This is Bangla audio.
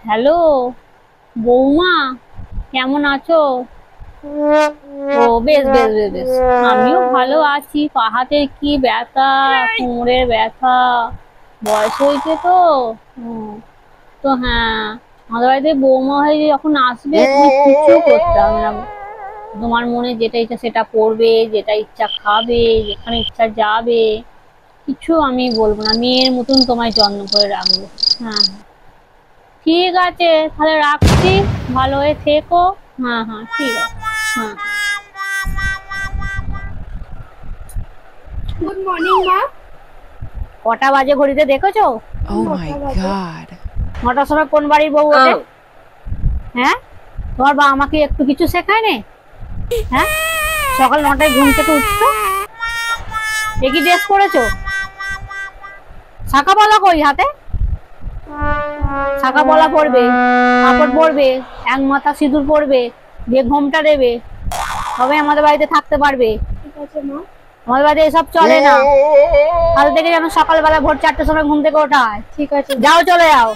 হ্যালো বৌমা, কেমন আছো? ও বেশ বেশ বেশ বেশ, আমিও ভালো আছি। পা হাতের কি ব্যথা, কোমরের ব্যথা, বয়স হয়েছে তো। হুম, তো হ্যাঁ, আমাদের বাড়িতে বৌমা হয়ে যখন আসবে তুমি কিছু করতে হবে না। তোমার মনে যেটা ইচ্ছা সেটা করবে, যেটা ইচ্ছা খাবে, যেখানে ইচ্ছা যাবে। কিছু আমি বলবো না, মেয়ের মতন তোমায় যত্ন করে রাখবো। হ্যাঁ, ঠিক আছে, তাহলে রাখছি। ভালো হয়ে থেকো। হ্যাঁ হ্যাঁ, ঠিক আছে। হ্যাঁ। গুড মর্নিং মা। কটা বাজে ঘড়িতে দেখেছো? Oh my 9টা বাজে। god. 9টার সময় কোন বাড়ির বউ ওঠে? হ্যাঁ, তোমার বা আমাকে একটু কিছু শেখায় নে? হ্যাঁ, সকাল 9টায় ঘুম থেকে উঠছো, একই ড্রেস পরেছো? শাখা পলা কই হাতে? শাখা পলা পরবে, কাপড় পরবে, এক মাথা সিঁদুর পরবে, দিয়ে ঘোমটা দেবে, তবে আমাদের বাড়িতে থাকতে পারবে। ঠিক আছে মা। আমাদের বাড়িতে এসব চলে না। কাল থেকে যেন সকালবেলা ভোর 4টার সময় ঘুম থেকে ওঠায়। ঠিক আছে। যাও, চলে যাও।